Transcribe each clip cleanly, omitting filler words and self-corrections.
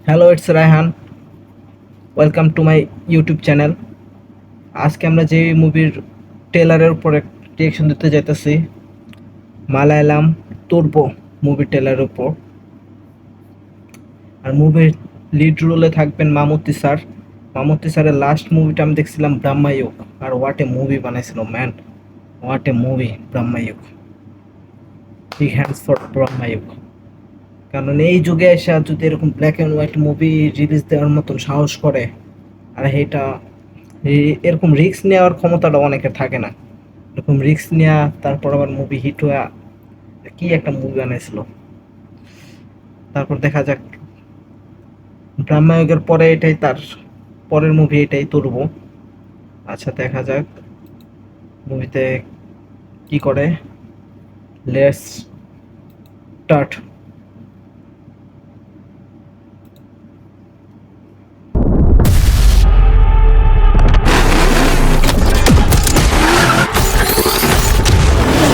Hello, it's Raihan. Welcome to my YouTube channel. আজকে আমরা যে মুভির ট্রেলারের উপর রিয়েকশন দিতে যাইতেছি, মালায়ালাম তুর্বো মুভির ট্রেলারের উপর। আর মুভির লিড রোলে থাকবেন মামুতি স্যার। মামুতি স্যারের লাস্ট মুভিটা আমি দেখছিলাম ব্রহ্মায়ুগ, আর হোয়াট এ মুভি বানাইছিল man, what a movie Brahmayugam. Big hands for Brahmayugam. কারণ এই যুগে এসে যদি এরকম black and white movie release দেওয়ার মতন সাহস করে, আর এটা এরকম রিস্ক নেওয়ার ক্ষমতাটা অনেকের থাকে না। এরকম রিস্ক নেওয়া, তারপর আবার মুভি হিট হয়ে কি একটা মুভি বানাইছিল। তারপর দেখা যাক, ব্রহ্মায়ুগের পরে এটাই তার পরের মুভি, এটাই তুলব। আচ্ছা, দেখা যাক মুভিতে কি করে। Let's start.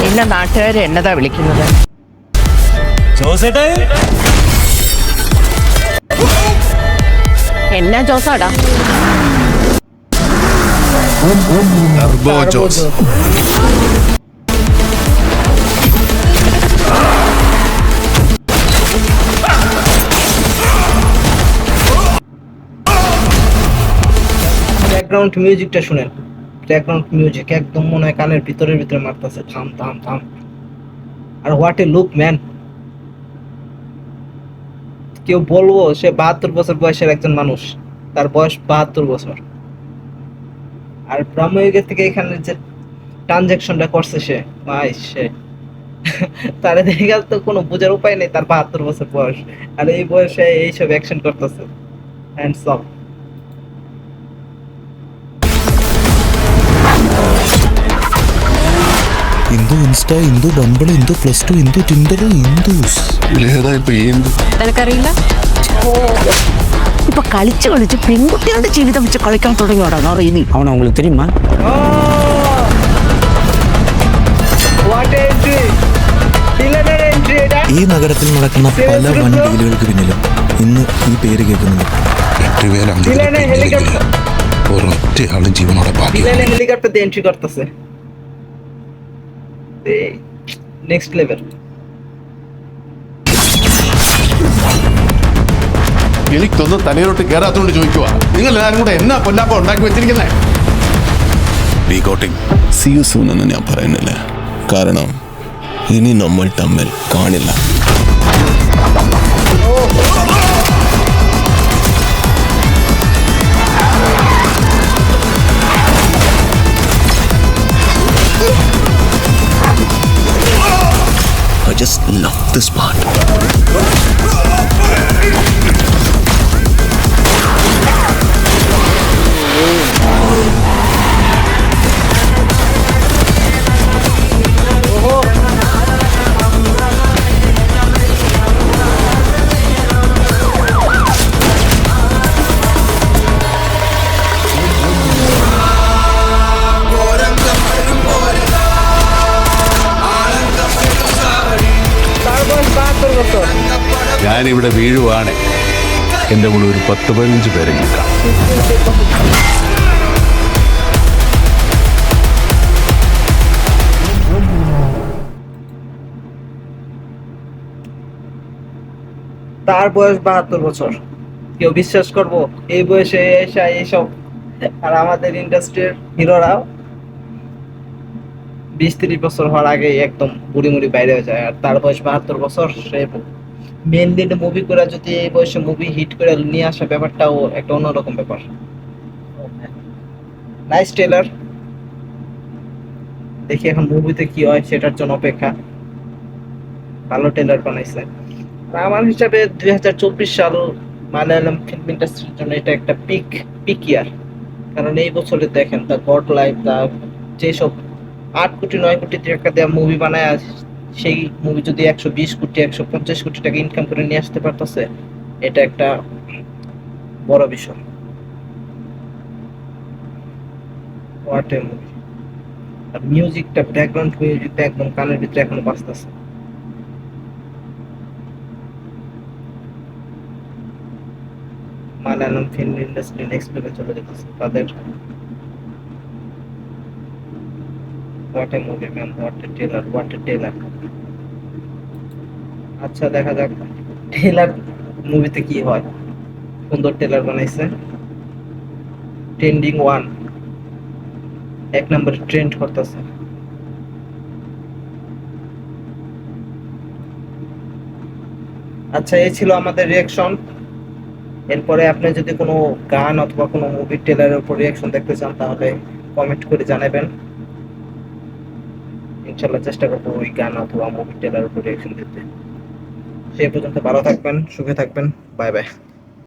എന്നെ നാട്ടുകാർ എന്നതാ വിളിക്കുന്നത്? ജോസേട്ടേ, എന്നാ ജോസാടാ? ടർബോ ജോസ്. ব্যাকগ্রাউন্ড মিউজিকটা শুনেন, ব্যাকগ্রাউন্ড মিউজিক একদম মনে হয় কানের ভিতরের ভিতরে মারতেছে, থাম থাম থাম। আর হোয়াট এ লুক ম্যান। কেউ বলবো সে 72 বছর বয়সের একজন মানুষ, তার বয়স 72 বছর। আর ব্রহ্মযুগের থেকে এখানে যে ট্রানজাকশনটা করছে সে, ভাই সে তারে দেখে তো কোনো বোঝার উপায় নেই তার 72 বছর বয়স, আর এই বয়সে এইসব অ্যাকশন করতেছে। Hands off. Indu insta, Indu bumble, Indu +2, Indu Tinder, ഇന്ദുസ്. ഇതിലേതാ ഇപ്പൊ ഈ ഇന്ദു? നിനക്കറിയില്ല? ഇപ്പൊ കളിച്ച് കളിച്ച് പെൺകുട്ടികളുടെ ജീവിതം വെച്ച് കളിക്കാൻ തുടങ്ങിയോടാ അറിയുന്നു. അവൻ അവங்களுக்கு தெரியுமா? ഈ നഗരത്തിൽ നടക്കുന്ന പല വൻ ഡീലുകൾക്ക് പിന്നിലും ഇന്ന് ഈ പേര് കേൾക്കുന്നുണ്ട്. 8 പേർ ഒരൊറ്റയാളും ജീവനോടെ ബാക്കി. হেলিকপ্টার দিয়ে এন্ট্রি করতেছে, নেক্সট লেভেল। എനിക്കൊന്നും തലയിലോട്ട് കയറാത്തോണ്ട് ചോദിക്കുക, നിങ്ങൾ എല്ലാവരും കൂടെ എന്നാ പൊല്ലാപ്പ ഉണ്ടാക്കി വെച്ചിരിക്കുന്നേ? റീകോട്ടിംഗ് സീ യു സൂൺ എന്ന് ഞാൻ പറയുന്നില്ല, കാരണം ഇനി നമ്മൾ തമ്മിൽ കാണില്ല. I just love this part. তার বয়স 72 বছর। ഞാനിവിടെ വീഴുവാണ്, എൻ്റെ കൂടെ ഒരു 10-15 പേരെ കിട്ടാം. তার বয়স 72 বছর। কেউ বিশ্বাস করবো এই বয়সে এসে এইসব? আর আমাদের ইন্ডাস্ট্রির হিরোরা 20-30 বছর হওয়ার আগে একদম বুড়ি মুড়ি বাইরে হয়ে যায়, আর তার বয়স 72 বছর। সে মেন লিড মুভি করে যদি এই বয়সে মুভি হিট করে নিয়ে আসা, ব্যাপারটাও একটা অন্যরকম ব্যাপার। Nice trailer. দেখি এখন মুভিতে কি হয়, সেটার জন্য অপেক্ষা। ভালো ট্রেলার বানাইছে। আর আমার হিসাবে 2024 সাল মালায়ালাম ফিল্ম ইন্ডাস্ট্রির জন্য এটা একটা পিক ইয়ার। কারণ এই বছরে দেখেন দ্য গড লাইফ, দা যেসব 8 কোটি 9 কোটি টাকা দেওয়া মুভি বানায়, সেই মুভি যদি 120 কোটি 150 কোটি টাকা ইনকাম করে নিয়ে আসতে পারতেছে, এটা একটা বড় বিষয়। What a movie. আর মিউজিকটা, ব্যাকগ্রাউন্ড মিউজিকটা একদম কানের ভিতরে এখনো বাজতেছে। Malayalam film industry next level চলে যেতেছে তাদের। What a movie ma'am, what a trailer, what a trailer. আচ্ছা দেখা যাক ট্রেলার মুভিতে কি হয়। সুন্দর ট্রেলার বানাইছে। ট্রেন্ডিং ওয়ান, 1 নম্বরে ট্রেন্ড করতেছে। আচ্ছা এই ছিল আমাদের রিয়াকশন। এরপরে আপনি যদি কোনো গান অথবা কোনো মুভির ট্রেলারের উপর রিয়াকশন দেখতে চান তাহলে কমেন্ট করে জানাবেন। ইনশাল্লাহ চেষ্টা করবো ওই গান অথবা মুভির ট্রেলারের উপর রিয়াকশন দিতে। সেই পর্যন্ত ভালো থাকবেন, সুখে থাকবেন। Bye bye.